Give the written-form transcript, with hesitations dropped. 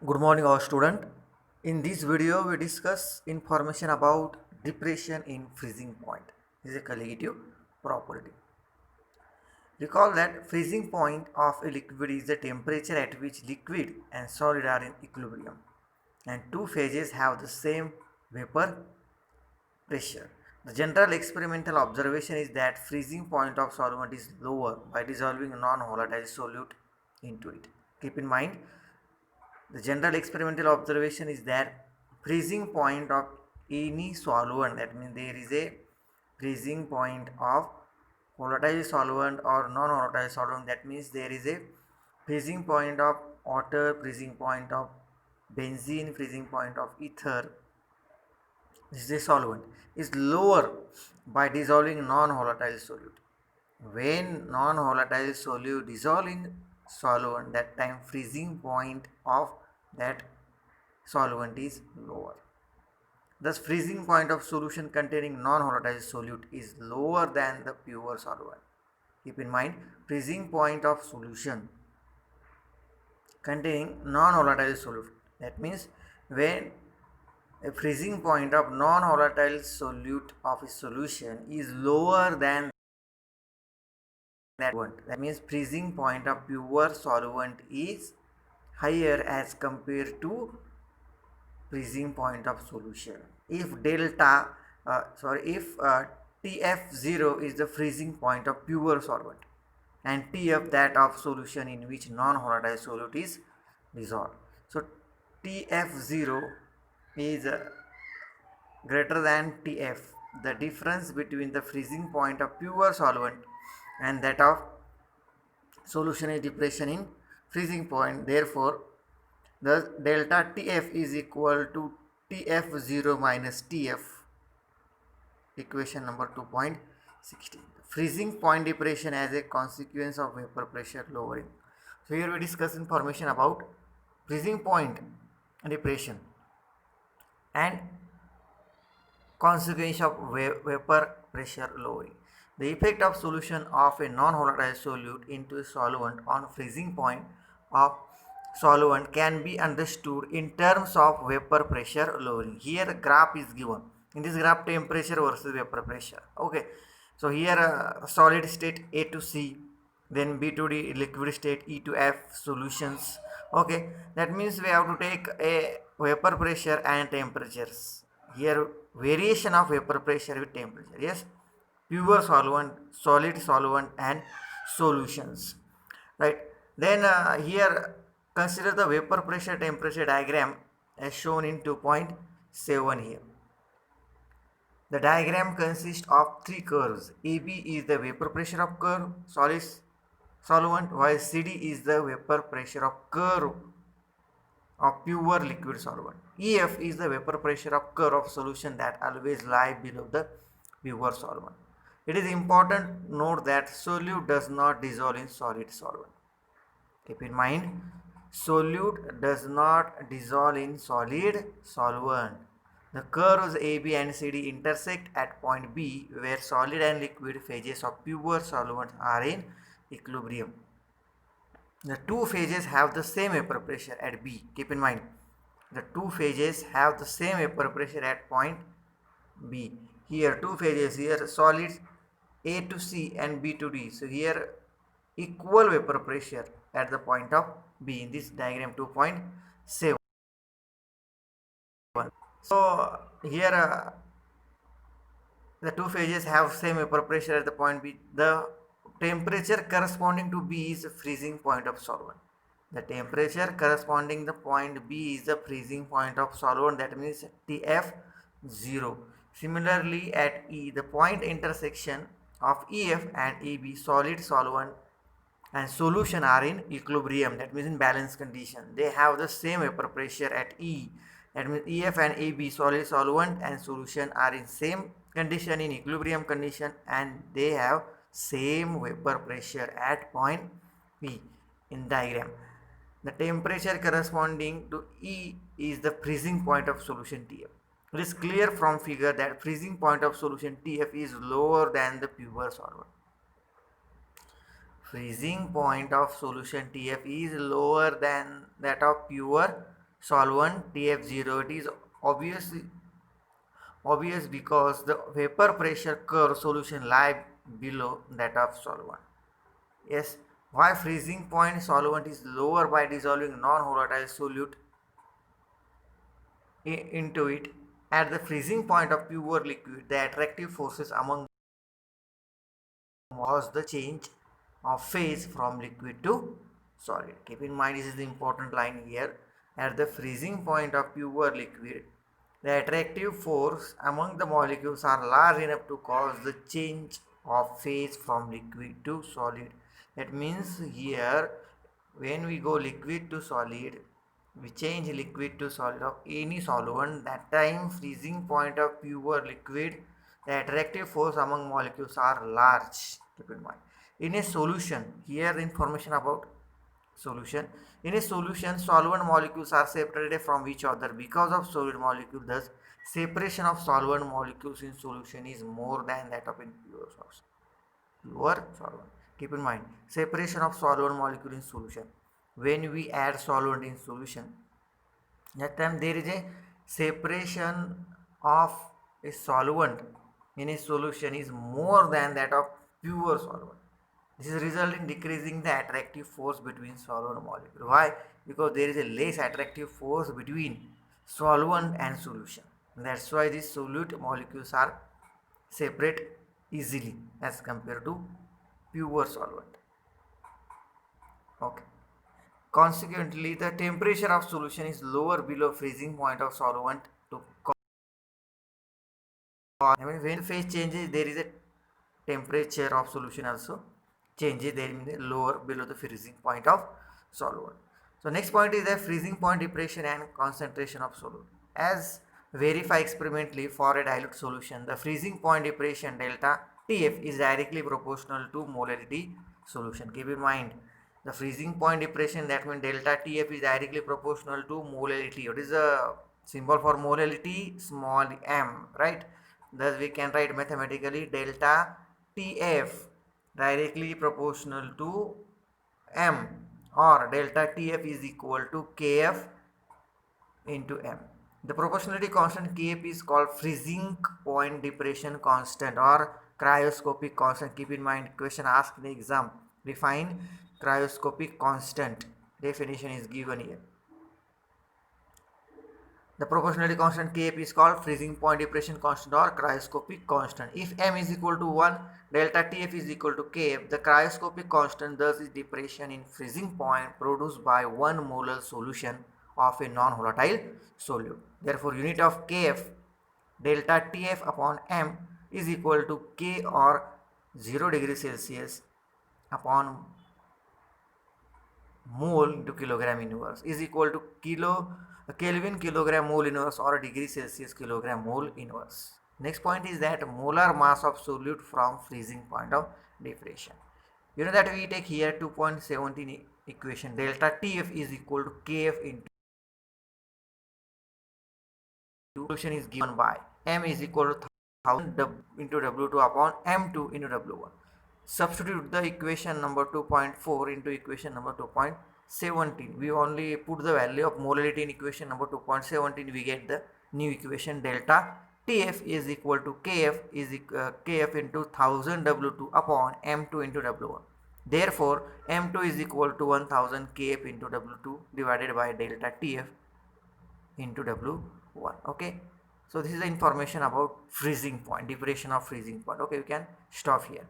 Good morning, our student. In this video, we discuss information about depression in freezing point. This is a colligative property. Recall that freezing point of a liquid is the temperature at which liquid and solid are in equilibrium, and two phases have the same vapor pressure. The general experimental observation is that freezing point of solvent is lower by dissolving non-volatile solute into it. Keep in mind, the general experimental observation is that freezing point of any solvent, that means there is a freezing point of volatile solvent or non-volatile solvent, that means there is a freezing point of water, freezing point of benzene, freezing point of ether, this is a solvent, is lower by dissolving non-volatile solute. When non-volatile solute dissolve in solvent, that time freezing point of that solvent is lower. Thus, freezing point of solution containing non-volatile solute is lower than the pure solvent. Keep in mind, freezing point of solution containing non-volatile solute. That means when a freezing point of non-volatile solute of a solution is lower than that one. That means freezing point of pure solvent is higher as compared to freezing point of solution. If TF0 is the freezing point of pure solvent and TF that of solution in which non-volatile solute is dissolved. So TF0 is greater than TF. The difference between the freezing point of pure solvent and that of solution is depression in freezing point. Therefore, the delta TF is equal to TF0 minus TF, equation number 2.16. Freezing point depression as a consequence of vapor pressure lowering. So here we discuss information about freezing point depression and consequence of vapor pressure lowering. The effect of solution of a non-volatile solute into a solvent on freezing point of solvent can be understood in terms of vapor pressure lowering. Here graph is given. In this graph, temperature versus vapor pressure. Okay. So here solid state A to C, then B to D liquid state, E to F solutions. Okay. That means we have to take a vapor pressure and temperatures. Here variation of vapor pressure with temperature. Yes. Pure solvent, solid solvent and solutions. Right. Then here consider the vapor pressure temperature diagram as shown in 2.7 here. The diagram consists of three curves. AB is the vapor pressure of curve solid solvent, while CD is the vapor pressure of curve of pure liquid solvent. EF is the vapor pressure of curve of solution that always lie below the pure solvent. It is important to note that solute does not dissolve in solid solvent. Keep in mind, solute does not dissolve in solid solvent. The curves AB and CD intersect at point B, where solid and liquid phases of pure solvent are in equilibrium. The two phases have the same vapor pressure at B. Keep in mind, the two phases have the same vapor pressure at point B. Here two phases, here solids A to C and B to D. So here equal vapor pressure at the point of B in this diagram 2.7. So here the two phases have same vapor pressure at the point B. The temperature corresponding to B is the freezing point of solvent. The temperature corresponding the point B is the freezing point of solvent, that means TF0. Similarly at E, the point intersection of EF and EB, solid solvent and solution are in equilibrium, that means in balance condition. They have the same vapor pressure at E, that means EF and AB, solid solvent and solution are in same condition, in equilibrium condition, and they have same vapor pressure at point P in diagram. The temperature corresponding to E is the freezing point of solution TF. It is clear from figure that freezing point of solution TF is lower than the pure solvent. Freezing point of solution TF is lower than that of pure solvent TF0. It is obvious because the vapor pressure curve solution lie below that of solvent. Yes, why freezing point solvent is lower by dissolving non-volatile solute into it. At the freezing point of pure liquid, the attractive forces among was the change of phase from liquid to solid. Keep in mind, this is the important line here. At the freezing point of pure liquid, the attractive force among the molecules are large enough to cause the change of phase from liquid to solid. That means here, when we go liquid to solid, we change liquid to solid of any solvent. That time freezing point of pure liquid, the attractive force among molecules are large. Keep in mind. In a solution, here the information about solution. In a solution, solvent molecules are separated from each other because of solid molecule. Thus, separation of solvent molecules in solution is more than that of in pure source. Pure solvent. Keep in mind, separation of solvent molecule in solution. When we add solvent in solution, that time there is a separation of a solvent in a solution is more than that of pure solvent. This is result in decreasing the attractive force between solvent molecule. Why? Because there is a less attractive force between solvent and solution. That's why these solute molecules are separate easily as compared to pure solvent. Okay. Consequently, the temperature of solution is lower below freezing point of solvent to when phase changes, there is a temperature of solution also changes there in the lower below the freezing point of solvent. So next point is the freezing point depression and concentration of solute. As verify experimentally for a dilute solution, the freezing point depression delta TF is directly proportional to molarity solution. Keep in mind, the freezing point depression, that means delta TF is directly proportional to molarity. What is the symbol for molarity? Small m, right? Thus we can write mathematically delta TF directly proportional to m, or delta TF is equal to KF into m. The proportionality constant Kf is called freezing point depression constant or cryoscopic constant. Keep in mind, question asked in the exam. Define cryoscopic constant. Definition is given here. The proportionality constant Kf is called freezing point depression constant or cryoscopic constant. If m is equal to 1, delta Tf is equal to Kf. The cryoscopic constant thus is depression in freezing point produced by 1 molar solution of a non-volatile solute. Therefore, unit of Kf delta Tf upon m is equal to K, or 0 degree Celsius upon mole into kilogram inverse, is equal to Kelvin kilogram mole inverse or degree Celsius kilogram mole inverse. Next point is that molar mass of solute from freezing point of depression. You know that we take here 2.17 equation. Delta Tf is equal to Kf into solution is given by m is equal to 1000 into W2 upon m2 into W1. Substitute the equation number 2.4 into equation number 2.17. We only put the value of molarity in equation number 2.17. We get the new equation delta Tf is equal to Kf into 1000 W2 upon m2 into W1. Therefore, m2 is equal to 1000 Kf into W2 divided by delta Tf into W1. Okay. So this is the information about freezing point, depression of freezing point. Okay, we can stop here.